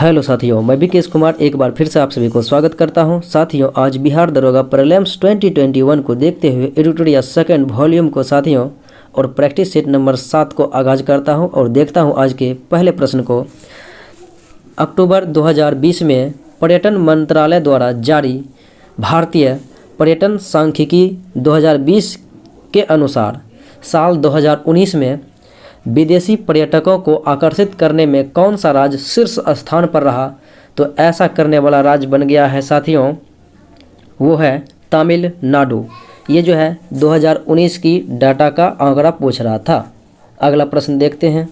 Hello साथियों, मैं विकेश कुमार एक बार फिर से आप सभी को स्वागत करता हूं। साथियों, आज बिहार दरोगा प्रीलिम्स 2021 को देखते हुए एडिटोरियल सेकंड वॉल्यूम को साथियों और प्रैक्टिस सेट नंबर 7 को आगाज़ करता हूं और देखता हूं आज के पहले प्रश्न को। अक्टूबर 2020 में पर्यटन मंत्रालय द्वारा जारी भारतीय पर्यटन सांख्यिकी 2020 के अनुसार साल 2019 में विदेशी पर्यटकों को आकर्षित करने में कौन सा राज्य शीर्ष स्थान पर रहा? तो ऐसा करने वाला राज्य बन गया है साथियों, वो है तमिलनाडु। ये जो है 2019 की डाटा का आंकड़ा पूछ रहा था। अगला प्रश्न देखते हैं।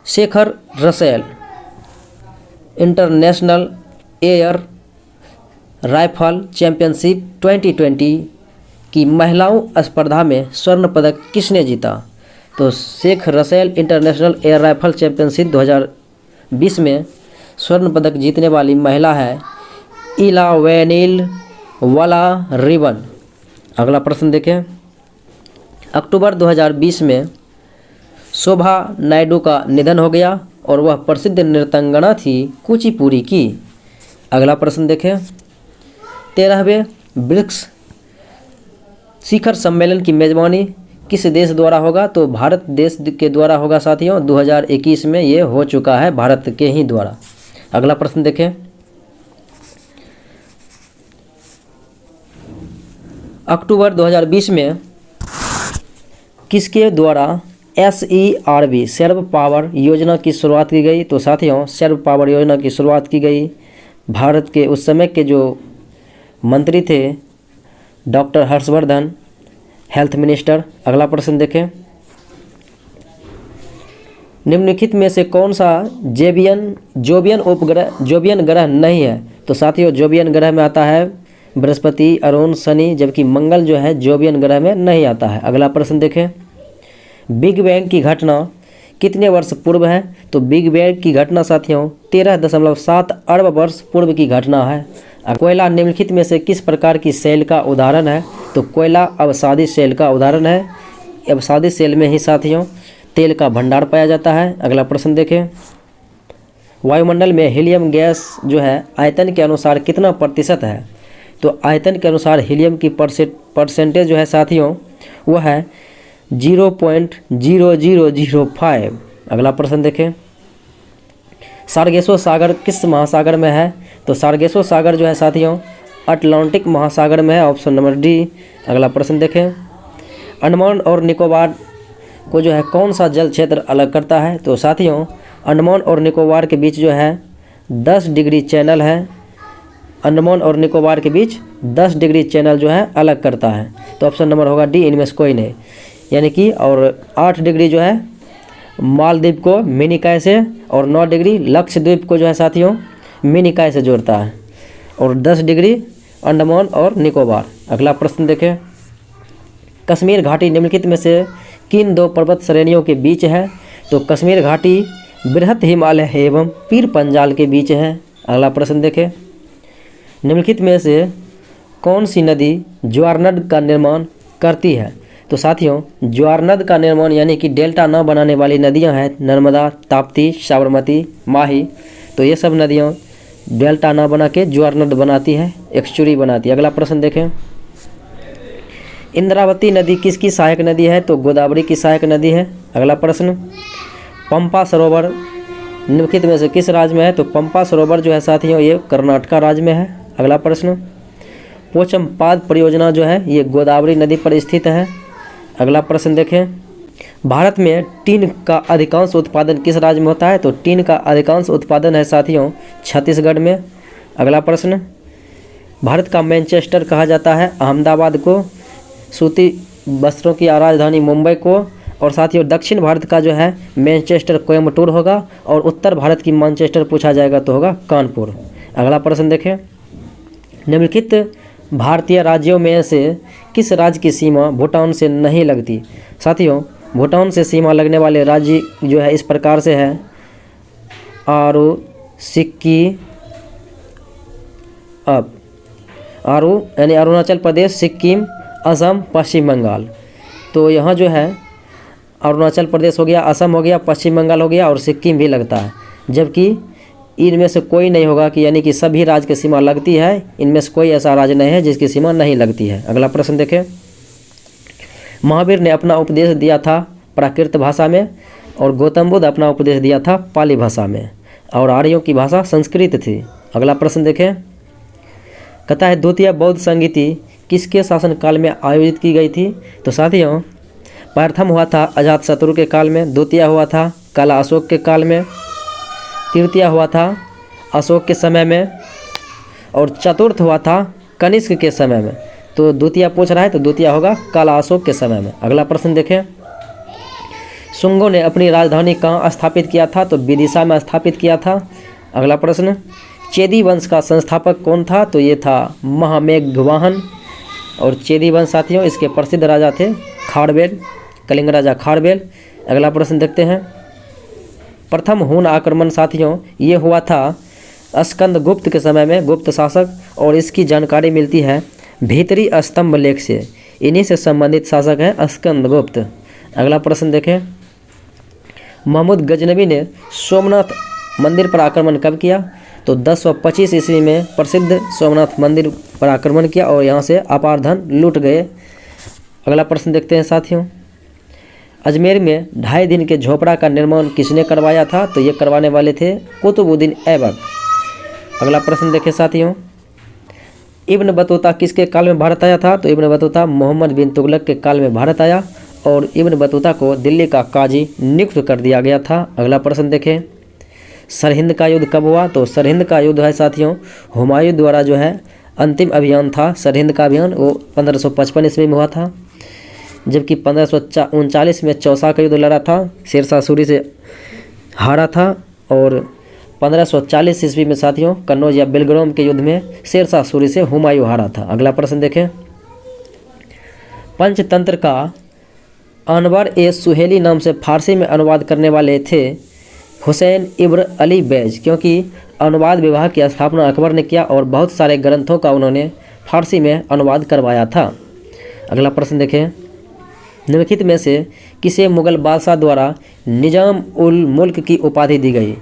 Shekhar Russell international air rifle championship 2020 की महिलाओं स्पर्धा में स्वर्ण पदक किसने जीता? तो Sheikh Russel international air rifle championship 2020 में स्वर्ण पदक जीतने वाली महिला है इलावेनिल वाला रिबन। अगला प्रश्न देखें। अक्टूबर 2020 में शोभा नायडू का निधन हो गया और वह प्रसिद्ध नृत्यांगना थी कुचिपुड़ी की। अगला प्रश्न देखें। 13वें ब्रिक्स शिखर सम्मेलन की मेजबानी किस देश द्वारा होगा? तो भारत देश के द्वारा होगा साथियों। 2021 में ये हो चुका है भारत के ही द्वारा। अगला प्रश्न देखें। अक्टूबर 2020 में किसके द्वारा SERV सर्व पावर योजना की शुरुआत की गई? तो साथियों, सर्व पावर योजना की शुरुआत की गई भारत के उस समय के जो मंत्री थे डॉक्टर हर्षवर्धन, हेल्थ मिनिस्टर। अगला प्रश्न देखें। निम्नलिखित में से कौन सा जोबियन ग्रह नहीं है? तो साथियों, जोबियन ग्रह में आता है बृहस्पति, अरुण, शनि, जबकि मंगल जो है जोबियन ग्रह में नहीं आता है। अगला प्रश्न देखें। बिग बैंग की घटना कितने वर्ष पूर्व है? तो बिग बैंग की घटना साथियों 13.7 अरब वर्ष पूर्व की घटना है। कोयला निम्नलिखित में से किस प्रकार की सेल का उदाहरण है? तो कोयला अवसादी सेल का उदाहरण है। अवसादी सेल में ही साथियों तेल का भंडार पाया जाता है। अगला प्रश्न देखें। वायुमंडल में हीलियम गैस जो है आयतन के अनुसार कितना प्रतिशत है? तो आयतन के अनुसार हीलियम की परसेंटेज जो है साथियों वो है 0.0005। अगला प्रश्न देखें। सार्गेसो सागर किस महासागर में है? तो सार्गेसो सागर जो है साथियों अटलांटिक महासागर में है। Option number D. अगला प्रश्न देखें। अंडमान और निकोबार को जो है कौन सा जल क्षेत्र अलग करता है? तो साथियों, अंडमान और निकोबार के बीच जो है 10 डिग्री चैनल है। अंडमान और निकोबार के बीच 10 डिग्री चैनल जो है अलग करता है। तो ऑप्शन नंबर होगा डी, इनमें से कोई नहीं। यानी कि और 8 डिग्री जो है मालदीव को मिनिकॉय से और 9 डिग्री लक्षद्वीप को जो है साथियों मिनिकॉय से जोड़ता है और 10 डिग्री अंडमान और निकोबार। अगला प्रश्न देखें। कश्मीर घाटी निम्नलिखित में से किन दो पर्वत श्रेणियों के बीच है? तो कश्मीर घाटी बृहत हिमालय एवं पीर पंजाल के बीच है। अगला प्रश्न देखें। निम्नलिखित में से कौन सी नदी ज्वारनद का निर्माण करती है? तो साथियों, ज्वारनद का निर्माण यानी कि डेल्टा न बनाने वाली नदियां हैं नर्मदा, ताप्ती, साबरमती, माही। तो ये सब नदियां डेल्टा ना बना के ज्वारनद बनाती है, एक्सचुरी बनाती है। अगला प्रश्न देखें। इंद्रावती नदी किसकी सहायक नदी है? तो गोदावरी की सहायक नदी है। अगला प्रश्न। पंपा सरोवर निम्नलिखित में से किस राज्य में है? तो पंपा सरोवर जो है साथियों ये कर्नाटका राज्य में है। अगला प्रश्न। पोचमपाद परियोजना जो है ये गोदावरी नदी पर स्थित है। अगला प्रश्न देखें। भारत में टीन का अधिकांश उत्पादन किस राज्य में होता है? तो टीन का अधिकांश उत्पादन है साथियों छत्तीसगढ़ में। अगला प्रश्न। भारत का मैनचेस्टर कहा जाता है अहमदाबाद को, सूती वस्त्रों की राजधानी मुंबई को, और साथियों दक्षिण भारत का जो है मैनचेस्टर कोयम्बटूर होगा और उत्तर भारत की मैनचेस्टर पूछा जाएगा तो होगा कानपुर। अगला प्रश्न देखें। निम्नलिखित भारतीय राज्यों में से किस राज्य की सीमा भूटान से नहीं लगती? साथियों, भूटान से सीमा लगने वाले राज्य जो है इस प्रकार से है आरू, सिक्की, आरू यानी अरुणाचल प्रदेश, सिक्किम, असम, पश्चिम बंगाल। तो यहाँ जो है अरुणाचल प्रदेश हो गया, असम हो गया, पश्चिम बंगाल हो गया और सिक्किम भी लगता है। जबकि इनमें से कोई नहीं होगा कि यानी कि सभी राज्य की सीमा लगती है, इनमें से कोई ऐसा राज्य नहीं है जिसकी सीमा नहीं लगती है। अगला प्रश्न देखें। महावीर ने अपना उपदेश दिया था प्राकृत भाषा में और गौतम बुद्ध अपना उपदेश दिया था पाली भाषा में और आर्यों की भाषा संस्कृत थी। अगला प्रश्न देखें। कहता है द्वितीय बौद्ध संगीति किसके शासनकाल में आयोजित की गई थी? तो साथियों, प्रथम हुआ था अजातशत्रु के काल में, द्वितीय हुआ था काला अशोक के काल में, तृतीय हुआ था अशोक के समय में और चतुर्थ हुआ था कनिष्क के समय में। तो द्वितीय पूछ रहा है तो द्वितीय होगा काला अशोक के समय में। अगला प्रश्न देखें। शुंगों ने अपनी राजधानी कहाँ स्थापित किया था? तो विदिशा में स्थापित किया था। अगला प्रश्न। चेदी वंश का संस्थापक कौन था? तो ये था महामेघवाहन। और चेदी वंश साथियों इसके प्रसिद्ध राजा थे खारवेल, कलिंग राजा खारवेल। अगला प्रश्न देखते हैं। प्रथम हून आक्रमण साथियों ये हुआ था स्कंद गुप्त के समय में, गुप्त शासक, और इसकी जानकारी मिलती है भीतरी स्तंभ लेख से। इन्हीं से संबंधित शासक है स्कंद गुप्त। अगला प्रश्न देखें। महमूद गजनवी ने सोमनाथ मंदिर पर आक्रमण कब किया? तो 1025 ईस्वी में प्रसिद्ध सोमनाथ मंदिर पर आक्रमण किया और यहाँ से अपार धन लूट गए। अगला प्रश्न देखते हैं साथियों। अजमेर में 2.5 दिन के झोपड़ा का निर्माण किसने करवाया था? तो ये करवाने वाले थे कुतुबुद्दीन ऐबक। अगला प्रश्न देखें साथियों। इब्न बतूता किसके काल में भारत आया था? तो इब्न बतूता मोहम्मद बिन तुगलक के काल में भारत आया और इब्न बतूता को दिल्ली का काजी नियुक्त कर दिया गया था। अगला प्रश्न देखें। सरहिंद का युद्ध कब हुआ? तो सरहिंद का युद्ध है साथियों हुमायूं द्वारा जो है अंतिम अभियान था सरहिंद का अभियान, वो 1555 ईस्वी में हुआ था। जबकि 1539 में चौसा का युद्ध लड़ा था, शेरशाह सूरी से हारा था। और 1540 ईस्वी में साथियों कन्नौज या बेलग्राम के युद्ध में शेरशाह सूरी से हुमायूं हारा था। अगला प्रश्न देखें। पंचतंत्र का अनवर ए सुहेली नाम से फारसी में अनुवाद करने वाले थे हुसैन इब्न अली बैज, क्योंकि अनुवाद विभाग की स्थापना अकबर ने किया और बहुत सारे ग्रंथों का उन्होंने फारसी में अनुवाद करवाया था। अगला प्रश्न देखें। निम्नलिखित में से किसे मुगल बादशाह द्वारा निजाम उल मुल्क की उपाधि दी गई?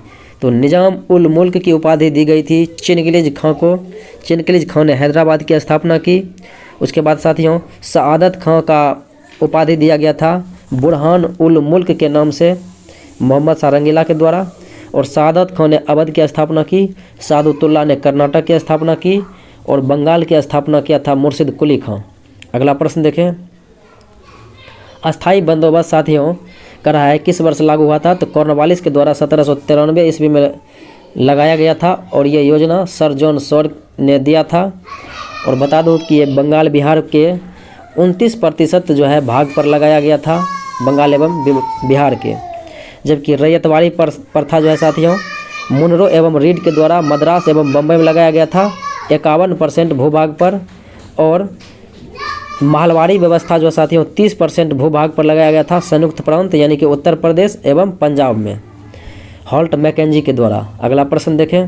तो निजाम उल मुल्क की उपाधि दी गई थी चिनगिलिज खां को। चिनगिलिज खां ने हैदराबाद की स्थापना की। उसके बाद साथियों सआदत खां का उपाधि दिया गया था बुरहान उल मुल्क के नाम से मोहम्मद सारंगीला के द्वारा। और सआदत खां ने अवध की स्थापना की, सादुतुल्लाह ने कर्नाटक की स्थापना की और बंगाल की स्थापना किया था मुर्शिद कुली खां। अगला प्रश्न देखें। अस्थाई बंदोबस्त साथियों कर रहा है किस वर्ष लागू हुआ था? तो कॉर्नवालिस के द्वारा 1793 ईस्वी में लगाया गया था और ये योजना सर जॉन सॉर ने दिया था। और बता दूं कि ये बंगाल बिहार के 29% जो है भाग पर लगाया गया था, बंगाल एवं बिहार के। जबकि रैयतवाड़ी प्रथा जो है साथियों मुनरो एवं रीड के द्वारा मद्रास एवं बम्बई में लगाया गया था 51% भूभाग पर। और माहलवाड़ी व्यवस्था जो साथियों 30% भूभाग पर लगाया गया था संयुक्त प्रांत यानी कि उत्तर प्रदेश एवं पंजाब में हॉल्ट मैकेंजी के द्वारा। अगला प्रश्न देखें।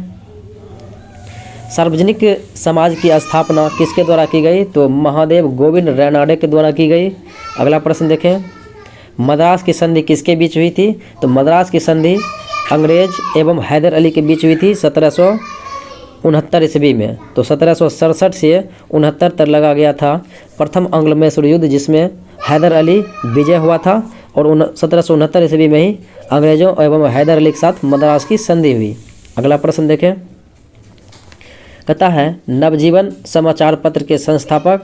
सार्वजनिक समाज की स्थापना किसके द्वारा की गई? तो महादेव गोविंद रैनाडे के द्वारा की गई। अगला प्रश्न देखें। मद्रास की संधि किसके बीच हुई थी? तो मद्रास की संधि अंग्रेज एवं हैदर अली के बीच हुई थी 1769 ईस्वी में। तो 1767 से 69 तक लगा गया था प्रथम आंग्ल मैसूर युद्ध, जिसमें हैदर अली विजय हुआ था और 1769 ईस्वी में ही अंग्रेजों एवं हैदर अली के साथ मद्रास की संधि हुई। अगला प्रश्न देखें। कहता है नवजीवन समाचार पत्र के संस्थापक?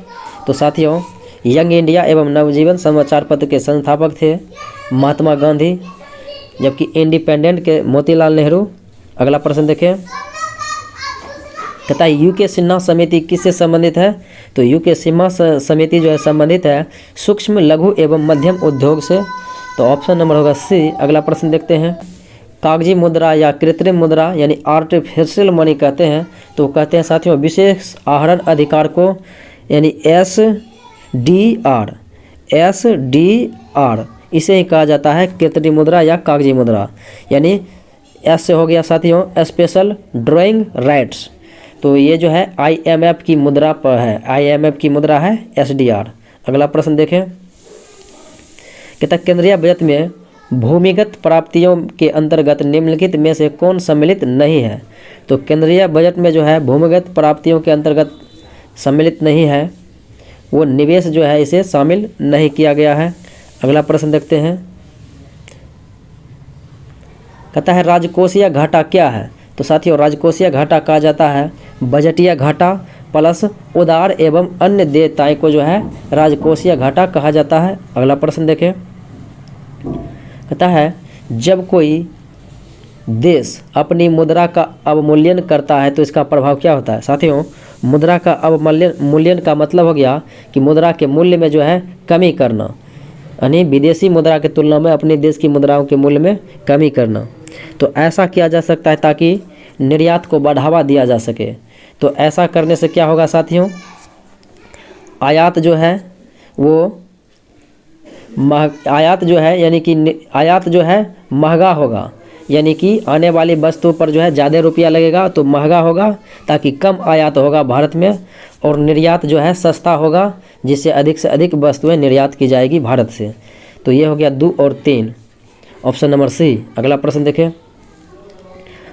तो साथियों यंग इंडिया एवं नवजीवन समाचार पत्र के संस्थापक थे महात्मा गांधी, जबकि इंडिपेंडेंट के मोतीलाल नेहरू। अगला प्रश्न देखें। कहता है यूके सिन्हा समिति किससे संबंधित है? तो यूके सिन्हा समिति जो है संबंधित है सूक्ष्म लघु एवं मध्यम उद्योग से। तो ऑप्शन नंबर होगा सी। अगला प्रश्न देखते हैं। कागजी मुद्रा या कृत्रिम मुद्रा यानी आर्टिफिशियल मनी कहते हैं, तो कहते हैं साथियों विशेष आहरण अधिकार को यानी SDR इसे ही कहा जाता है कृत्रिम मुद्रा या कागजी मुद्रा। यानी एस से हो गया साथियों स्पेशल ड्राइंग राइट्स। तो ये जो है IMF की मुद्रा पर है, IMF की मुद्रा है SDR। अगला प्रश्न देखें। कहता केंद्रीय बजट में भूमिगत प्राप्तियों के अंतर्गत निम्नलिखित में से कौन सम्मिलित नहीं है? तो केंद्रीय बजट में जो है भूमिगत प्राप्तियों के अंतर्गत सम्मिलित नहीं है, वो निवेश जो है इसे शामिल नहीं किया गया है। अगला प्रश्न देखते हैं। कहता है राजकोषीय घाटा क्या है? तो साथियों राजकोषीय घाटा कहा जाता है बजटीय घाटा प्लस उधार एवं अन्य देयताएं को जो है राजकोषीय घाटा कहा जाता है। अगला प्रश्न देखें। कहता है जब कोई देश अपनी मुद्रा का अवमूल्यन करता है तो इसका प्रभाव क्या होता है? साथियों मुद्रा का अवमूल्यन का मतलब हो गया कि मुद्रा के मूल्य में जो है कमी करना, यानी विदेशी मुद्रा की तुलना में अपने देश की मुद्राओं के मूल्य में कमी करना। तो ऐसा किया जा सकता है ताकि निर्यात को बढ़ावा दिया जा सके। तो ऐसा करने से क्या होगा साथियों, आयात जो है वो आयात जो है यानी कि आयात जो है महंगा होगा, यानी कि आने वाली वस्तु पर जो है ज़्यादा रुपया लगेगा तो महंगा होगा, ताकि कम आयात होगा भारत में, और निर्यात जो है सस्ता होगा जिससे अधिक से अधिक वस्तुएं निर्यात की जाएगी भारत से। तो ये हो गया 2 और 3, ऑप्शन नंबर सी। अगला प्रश्न देखें।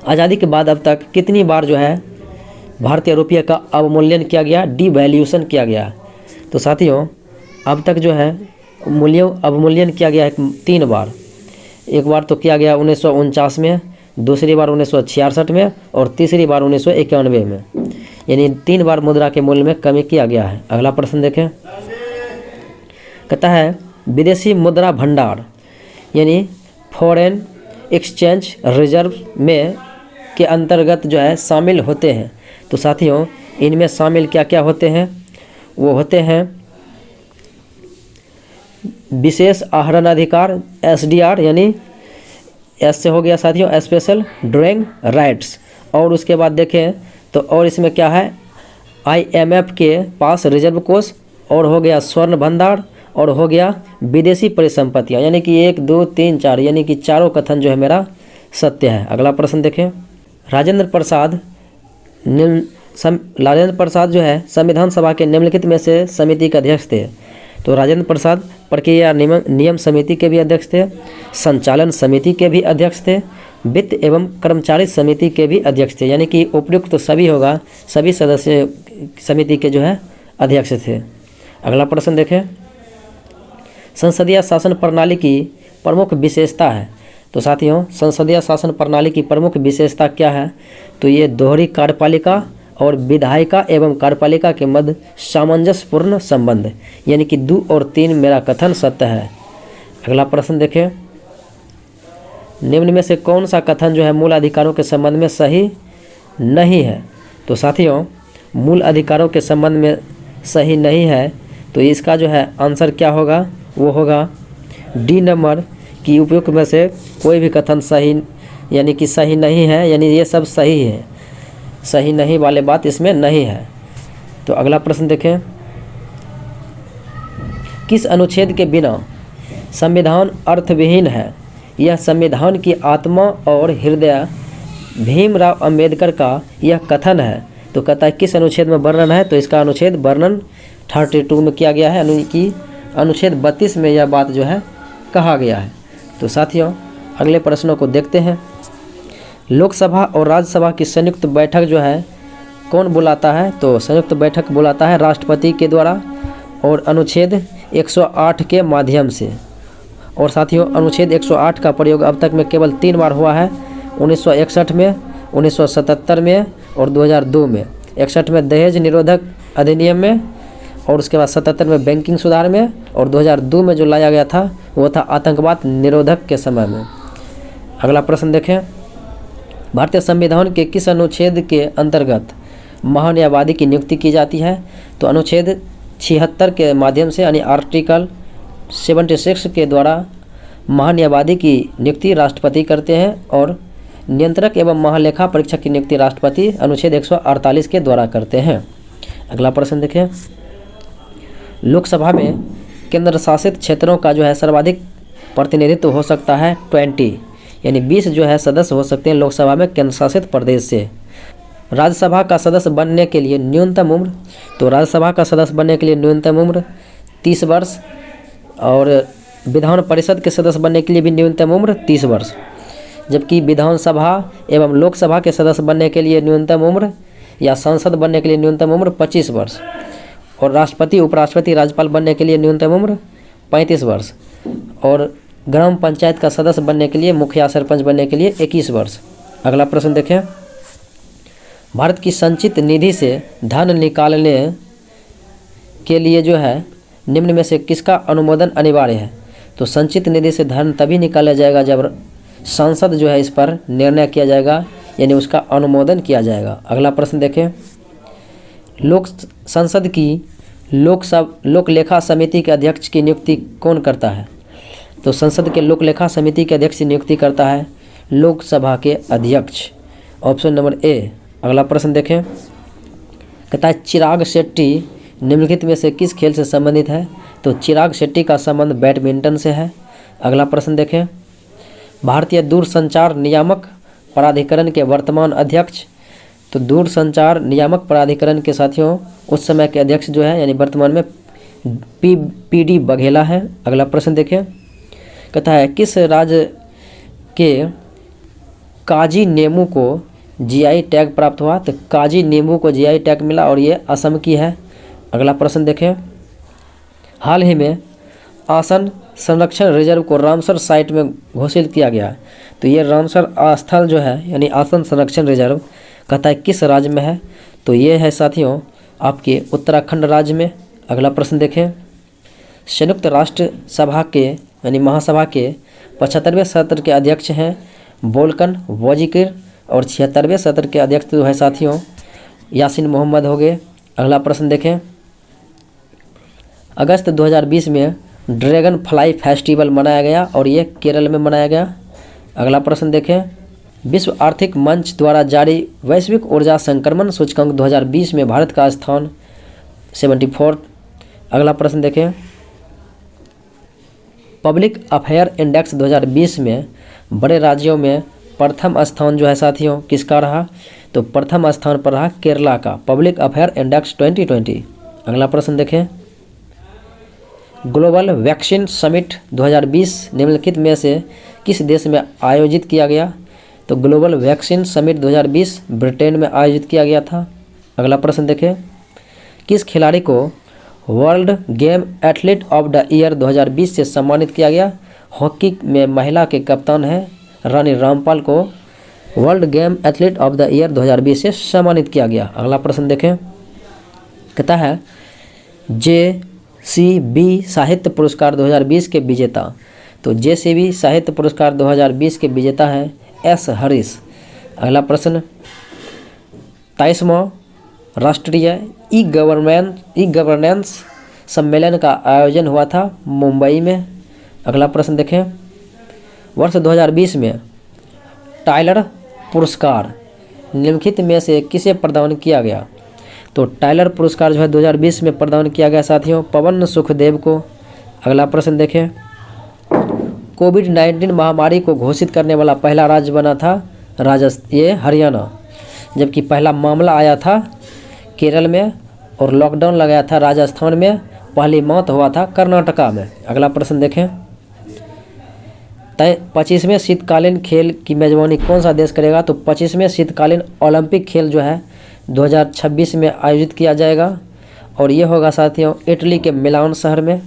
आज़ादी के बाद अब तक कितनी बार जो है भारतीय रुपये का अवमूल्यन किया गया, डिवैल्यूएशन किया गया? तो साथियों अब तक जो है अवमूल्यन किया गया है 3 बार। एक बार तो किया गया 1949 में, दूसरी बार 1966 में और तीसरी बार 1991 में, यानी 3 बार मुद्रा के मूल्य में कमी किया गया है। अगला प्रश्न देखें। कहता है विदेशी मुद्रा भंडार यानी फॉरेन एक्सचेंज रिजर्व में के अंतर्गत जो है शामिल होते हैं। तो साथियों इनमें शामिल क्या क्या होते हैं? वो होते हैं विशेष आहरण अधिकार SDR, यानी एस से हो गया साथियों स्पेशल ड्राइंग राइट्स, और उसके बाद देखें तो और इसमें क्या है IMF के पास रिजर्व कोष, और हो गया स्वर्ण भंडार, और हो गया विदेशी परिसंपत्तियाँ, यानी कि 1 2 3 4, यानी कि चारों कथन जो है मेरा सत्य है। अगला प्रश्न देखें। राजेंद्र प्रसाद जो है संविधान सभा के निम्नलिखित में से समिति के अध्यक्ष थे। तो राजेंद्र प्रसाद प्रक्रिया नियम समिति के भी अध्यक्ष थे, संचालन समिति के भी अध्यक्ष थे, वित्त एवं कर्मचारी समिति के भी अध्यक्ष थे, यानी कि उपयुक्त तो सभी होगा, सभी सदस्य समिति के जो है अध्यक्ष थे। अगला प्रश्न देखें। संसदीय शासन प्रणाली की प्रमुख विशेषता है। तो साथियों संसदीय शासन प्रणाली की प्रमुख विशेषता क्या है? तो ये दोहरी कार्यपालिका और विधायिका एवं कार्यपालिका के मध्य सामंजस्यपूर्ण संबंध, यानी कि 2 और 3 मेरा कथन सत्य है। अगला प्रश्न देखें। निम्न में से कौन सा कथन जो है मूल अधिकारों के संबंध में सही नहीं है? तो साथियों मूल अधिकारों के संबंध में सही नहीं है, तो इसका जो है आंसर क्या होगा? वो होगा डी नंबर की उपयुक्त में से कोई भी कथन सही यानी कि सही नहीं है, यानी ये सब सही है, सही नहीं वाले बात इसमें नहीं है। तो अगला प्रश्न देखें। किस अनुच्छेद के बिना संविधान अर्थविहीन है? यह संविधान की आत्मा और हृदय भीमराव अंबेडकर का यह कथन है। तो कहता है किस अनुच्छेद में वर्णन है? तो इसका अनुच्छेद वर्णन 32 में किया गया है, यानी कि अनुच्छेद 32 में यह बात जो है कहा गया है। तो साथियों अगले प्रश्नों को देखते हैं। लोकसभा और राज्यसभा की संयुक्त बैठक जो है कौन बुलाता है? तो संयुक्त बैठक बुलाता है राष्ट्रपति के द्वारा, और अनुच्छेद 108 के माध्यम से। और साथियों अनुच्छेद 108 का प्रयोग अब तक में केवल 3 बार हुआ है, 1961 में, 1977 में और 2002 में। 61 में दहेज निरोधक अधिनियम में, और उसके बाद 77 में बैंकिंग सुधार में, और 2002 में जो लाया गया था वो था आतंकवाद निरोधक के समय में। अगला प्रश्न देखें। भारतीय संविधान के किस अनुच्छेद के अंतर्गत महान्यायवादी की नियुक्ति की जाती है? तो अनुच्छेद 76 के माध्यम से, यानी आर्टिकल 76 के द्वारा महान्यायवादी की नियुक्ति राष्ट्रपति करते हैं, और नियंत्रक एवं महालेखा परीक्षक की नियुक्ति राष्ट्रपति अनुच्छेद 148 के द्वारा करते हैं। अगला प्रश्न देखें। लोकसभा में केंद्र शासित क्षेत्रों का जो है सर्वाधिक प्रतिनिधित्व हो सकता है 20, यानी 20 जो है सदस्य हो सकते हैं लोकसभा में केंद्र शासित प्रदेश से। राज्यसभा का सदस्य बनने के लिए न्यूनतम उम्र, तो राज्यसभा का सदस्य बनने के लिए न्यूनतम उम्र 30 वर्ष, और विधान परिषद के सदस्य बनने के लिए भी न्यूनतम उम्र 30 वर्ष, जबकि विधानसभा एवं लोकसभा के सदस्य बनने के लिए न्यूनतम उम्र या सांसद बनने के लिए न्यूनतम उम्र 25 वर्ष, और राष्ट्रपति, उपराष्ट्रपति, राज्यपाल बनने के लिए न्यूनतम उम्र 35 वर्ष, और ग्राम पंचायत का सदस्य बनने के लिए, मुखिया सरपंच बनने के लिए 21 वर्ष। अगला प्रश्न देखें, भारत की संचित निधि से धन निकालने के लिए जो है निम्न में से किसका अनुमोदन अनिवार्य है? तो संचित निधि से धन तभी निकाला जाएगा जब सांसद जो है इस पर निर्णय किया जाएगा, यानी उसका अनुमोदन किया जाएगा। अगला प्रश्न देखें, संसद की लोक लेखा समिति के अध्यक्ष की नियुक्ति कौन करता है? तो संसद के लोक लेखा समिति के अध्यक्ष की नियुक्ति करता है लोकसभा के अध्यक्ष, ऑप्शन नंबर ए। अगला प्रश्न देखें, कहता है चिराग शेट्टी निम्नलिखित में से किस खेल से संबंधित है? तो चिराग शेट्टी का संबंध बैडमिंटन से है। अगला प्रश्न देखें, भारतीय दूरसंचार नियामक प्राधिकरण के वर्तमान अध्यक्ष, तो दूरसंचार नियामक प्राधिकरण के साथियों उस समय के अध्यक्ष जो है यानी वर्तमान में पीडी बघेला है। अगला प्रश्न देखें, कहता है किस राज्य के काजी नींबू को जीआई टैग प्राप्त हुआ? तो काजी नींबू को जीआई टैग मिला और ये असम की है। अगला प्रश्न देखें, हाल ही में आसन संरक्षण रिजर्व को रामसर साइट में घोषित किया गया, तो ये रामसर स्थल जो है यानी आसन संरक्षण रिजर्व कहता है किस राज्य में है? तो ये है साथियों आपके उत्तराखंड राज्य में। अगला प्रश्न देखें, संयुक्त राष्ट्र सभा के यानी महासभा के 75वें सत्र के अध्यक्ष हैं वोल्कन वोजिकिर, और 76वें सत्र के अध्यक्ष जो है साथियों यासीन मोहम्मद हो गए। अगला प्रश्न देखें, अगस्त 2020 में ड्रैगन फ्लाई फेस्टिवल मनाया गया और ये केरल में मनाया गया। अगला प्रश्न देखें, विश्व आर्थिक मंच द्वारा जारी वैश्विक ऊर्जा संक्रमण सूचकांक 2020 में भारत का स्थान 74। अगला प्रश्न देखें, पब्लिक अफेयर इंडेक्स 2020 में बड़े राज्यों में प्रथम स्थान जो है साथियों किसका रहा? तो प्रथम स्थान पर रहा केरला का, पब्लिक अफेयर इंडेक्स 2020। अगला प्रश्न देखें, ग्लोबल वैक्सीन समिट 2020 निम्नलिखित में से किस देश में आयोजित किया गया? तो ग्लोबल वैक्सीन समिट 2020 ब्रिटेन में आयोजित किया गया था। अगला प्रश्न देखें, किस खिलाड़ी को world game athlete of the year 2020 से सम्मानित किया गया? हॉकी में महिला के कप्तान हैं रानी रामपाल को world game athlete of the year 2020 से सम्मानित किया गया। अगला प्रश्न देखें, कहता है JCB साहित्य पुरस्कार 2020 के विजेता, तो JCB साहित्य पुरस्कार 2020 के विजेता हैं S हरीश। अगला प्रश्न, 23वां राष्ट्रीय ई गवर्नेंस सम्मेलन का आयोजन हुआ था मुंबई में। अगला प्रश्न देखें, वर्ष 2020 में टाइलर पुरस्कार निम्नलिखित में से किसे प्रदान किया गया? तो टाइलर पुरस्कार जो है 2020 में प्रदान किया गया साथियों पवन सुखदेव को। अगला प्रश्न देखें, कोविड-19 महामारी को घोषित करने वाला पहला राज्य बना था ये हरियाणा, जबकि पहला मामला आया था केरल में और लॉकडाउन लगाया था राजस्थान में, पहली मौत हुआ था कर्नाटका में। अगला प्रश्न देखें, 25वें शीतकालीन खेल की मेजबानी कौन सा देश करेगा? तो 25वें शीतकालीन ओलंपिक खेल जो है 2026 में आयोजित किया जाएगा और ये होगा साथियों इटली के मिलान शहर में।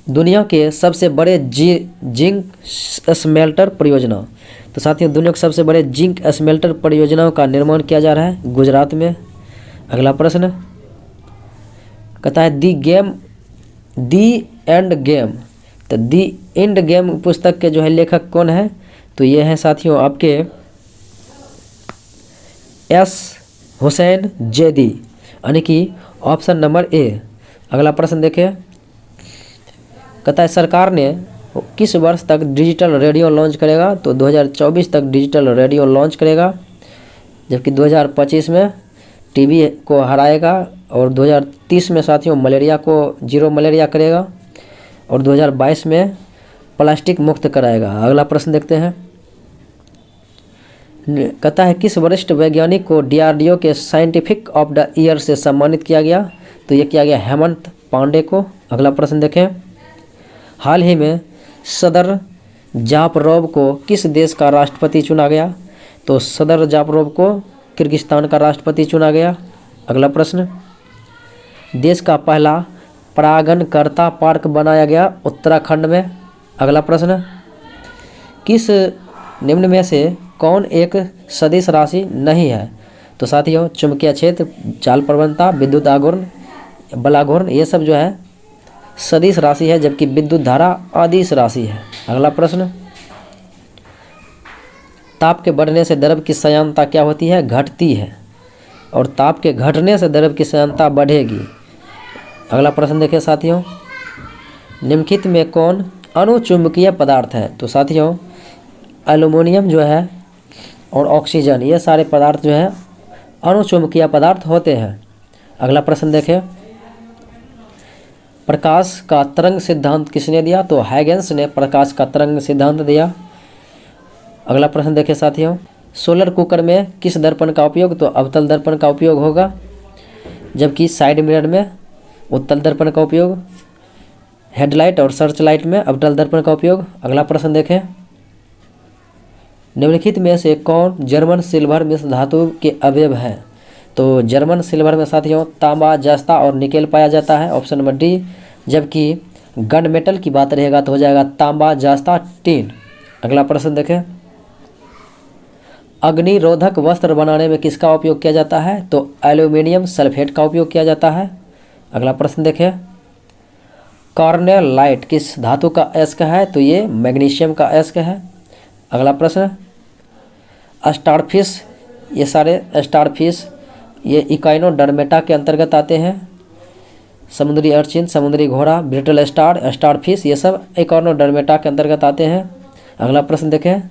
दुनिया के सबसे बड़े जिंक स्मेल्टर परियोजना, तो साथियों दुनिया के सबसे बड़े जिंक स्मेल्टर परियोजनाओं का निर्माण किया जा रहा है गुजरात में। अगला प्रश्न कहता है दी एंड गेम, तो दी एंड गेम पुस्तक के जो है लेखक कौन है? तो ये है साथियों आपके S हुसैन जैदी, यानी कि ऑप्शन नंबर ए। अगला प्रश्न देखें, कहता है सरकार ने किस वर्ष तक डिजिटल रेडियो लॉन्च करेगा? तो 2024 तक डिजिटल रेडियो लॉन्च करेगा, जबकि 2025 में टीबी को हराएगा और 2030 में साथियों मलेरिया को जीरो मलेरिया करेगा और 2022 में प्लास्टिक मुक्त कराएगा। अगला प्रश्न देखते हैं, कहता है किस वरिष्ठ वैज्ञानिक को DRDO के साइंटिफिक ऑफ द ईयर से सम्मानित किया गया? तो ये किया गया हेमंत पांडे को। अगला प्रश्न देखें, हाल ही में सदर जापरोव को किस देश का राष्ट्रपति चुना गया? तो सदर जापरोव को किर्गिस्तान का राष्ट्रपति चुना गया। अगला प्रश्न, देश का पहला परागणकर्ता पार्क बनाया गया उत्तराखंड में। अगला प्रश्न, किस निम्न में से कौन एक सदिश राशि नहीं है? तो साथियों, चुंबकीय क्षेत्र, जाल प्रवणता, विद्युत आघूर्ण, बलाघूर्ण, ये सब जो है सदिश राशि है, जबकि विद्युत धारा अदिश राशि है। अगला प्रश्न, ताप के बढ़ने से द्रव की श्यानता क्या होती है? घटती है। और ताप के घटने से द्रव की श्यानता बढ़ेगी। अगला प्रश्न देखिए साथियों, निम्नलिखित में कौन अणुचुंबकीय पदार्थ है? तो साथियों, एल्युमिनियम जो है और ऑक्सीजन, ये सारे पदार्थ जो है अणुचुंबकीय पदार्थ होते हैं। अगला प्रश्न देखें, प्रकाश का तरंग सिद्धांत किसने दिया? तो हैगेंस ने प्रकाश का तरंग सिद्धांत दिया। अगला प्रश्न देखें साथियों, सोलर कुकर में किस दर्पण का उपयोग? तो अवतल दर्पण का उपयोग होगा, जबकि साइड मिरर में उत्तल दर्पण का उपयोग, हेडलाइट और सर्च लाइट में अवतल दर्पण का उपयोग। अगला प्रश्न देखें, निम्नलिखित में से कौन जर्मन सिल्वर मिश्र धातु के अवयव है? तो जर्मन सिल्वर में साथियों तांबा, जस्ता और निकेल पाया जाता है, ऑप्शन नंबर डी। जबकि गन मेटल की बात रहेगा तो हो जाएगा तांबा, जस्ता, टीन। अगला प्रश्न देखें, अग्निरोधक वस्त्र बनाने में किसका उपयोग किया जाता है? तो एल्यूमिनियम सल्फेट का उपयोग किया जाता है। अगला प्रश्न देखें, कॉर्नेल लाइट किस धातु का अयस्क है? तो ये मैग्नीशियम का अयस्क है। अगला प्रश्न, स्टारफिश, ये सारे स्टारफिश ये इकाइनोडर्मेटा के अंतर्गत आते हैं। समुद्री अर्चिन, समुद्री घोड़ा, ब्रिटल स्टार, स्टारफिश, ये सब इकाइनोडर्मेटा के अंतर्गत आते हैं। अगला प्रश्न देखें,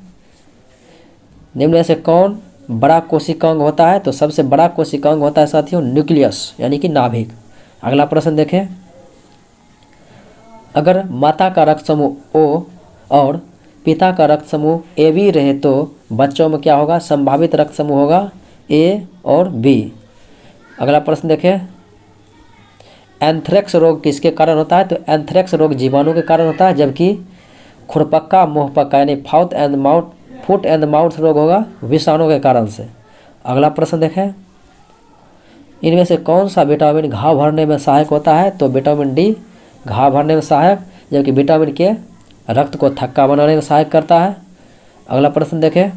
निम्न में से कौन बड़ा कोशिकांग होता है? तो सबसे बड़ा कोशिकांग होता है साथियों न्यूक्लियस, यानी कि नाभिक। अगला प्रश्न देखें, अगर माता का रक्त समूह O और पिता का रक्त समूह AB रहे तो बच्चों में क्या होगा? संभावित रक्त समूह होगा A और B। अगला प्रश्न देखें, एंथ्रेक्स रोग किसके कारण होता है? तो एंथ्रेक्स रोग जीवाणु के कारण होता है, जबकि खुरपक्का, मुंहपक्का यानी फुट एंड माउथ रोग होगा विषाणु के कारण से। अगला प्रश्न देखें, इनमें से कौन सा विटामिन घाव भरने में सहायक होता है? तो विटामिन डी घाव भरने में सहायक, जबकि विटामिन के रक्त को थक्का बनाने में सहायक करता है। अगला प्रश्न देखें,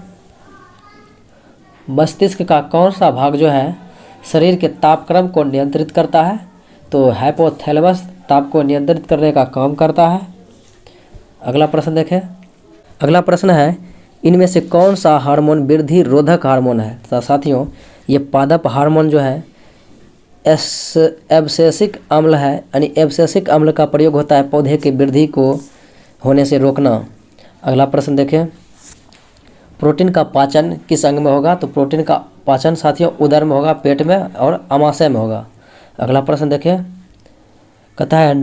मस्तिष्क का कौन सा भाग जो है शरीर के तापक्रम को नियंत्रित करता है? तो हाइपोथैलेमस ताप को नियंत्रित करने का काम करता है। अगला प्रश्न देखें, अगला प्रश्न है, इनमें से कौन सा हार्मोन वृद्धि रोधक हार्मोन है? तो साथियों, ये पादप हार्मोन जो है एब्सेसिक अम्ल है, यानी एब्सेसिक अम्ल का प्रयोग होता है पौधे की वृद्धि को होने से रोकना। अगला प्रश्न देखें, प्रोटीन का पाचन किस अंग में होगा? तो प्रोटीन का पाचन साथियों उदर में होगा, पेट में और अमाशय में होगा। अगला प्रश्न देखें, कहता है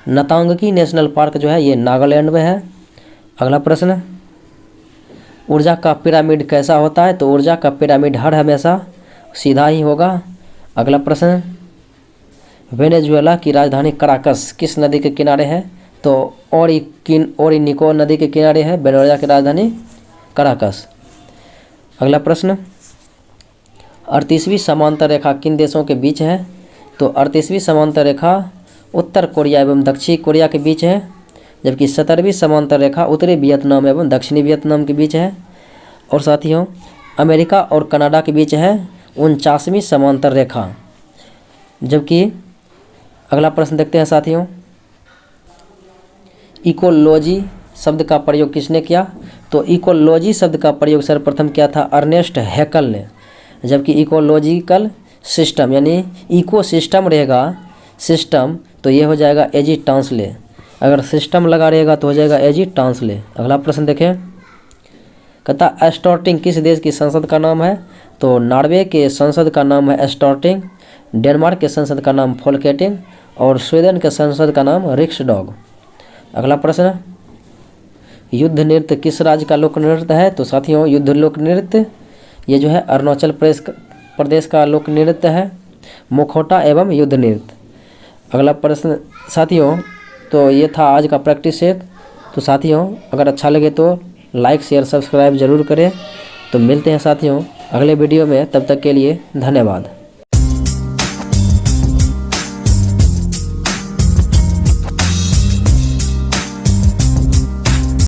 नतांग की नेशनल पार्क जो है ये नागालैंड में है। अगला प्रश्न, ऊर्जा का पिरामिड कैसा होता है? तो ऊर्जा का पिरामिड हर हमेशा सीधा ही होगा। अगला प्रश्न, वेनेजुएला की राजधानी कराकस किस नदी के किनारे है? तो ओरिनिको नदी के किनारे है वेनेजुएला की राजधानी कराकस। अगला प्रश्न, 38वीं समांतर रेखा किन देशों के बीच है? तो 38वीं समांतर रेखा उत्तर कोरिया एवं दक्षिणी कोरिया के बीच है, जबकि 17वीं समांतर रेखा उत्तरी वियतनाम एवं दक्षिणी वियतनाम के बीच है। और साथियों, अमेरिका और कनाडा के बीच है 49वीं समांतर रेखा। जबकि अगला प्रश्न देखते हैं साथियों, इकोलॉजी शब्द का प्रयोग किसने किया? तो इकोलॉजी शब्द का प्रयोग सर्वप्रथम किया था अर्नेस्ट हैकल ने, जबकि इकोलॉजिकल सिस्टम यानी इकोसिस्टम रहेगा सिस्टम तो ये हो जाएगा एजी टांसले, अगर सिस्टम लगा रहेगा तो हो जाएगा एजी टांसले। अगला प्रश्न देखें, कहता एस्टॉर्टिंग किस देश की संसद का नाम है? तो नॉर्वे के संसद का नाम है एस्टॉर्टिंग, डेनमार्क के संसद का नाम फोल्केटिंग और स्वीडन के संसद का नाम रिक्सडॉग। अगला प्रश्न, युद्ध नृत्य किस राज्य का लोक नृत्य है? तो साथियों, युद्ध लोक नृत्य ये जो है अरुणाचल प्रदेश का लोक नृत्य है, मुखौटा एवं युद्ध नृत्य। अगला प्रश्न साथियों, तो ये था आज का प्रैक्टिस सेट। तो साथियों अगर अच्छा लगे तो लाइक शेयर सब्सक्राइब ज़रूर करें। तो मिलते हैं साथियों अगले वीडियो में, तब तक के लिए धन्यवाद।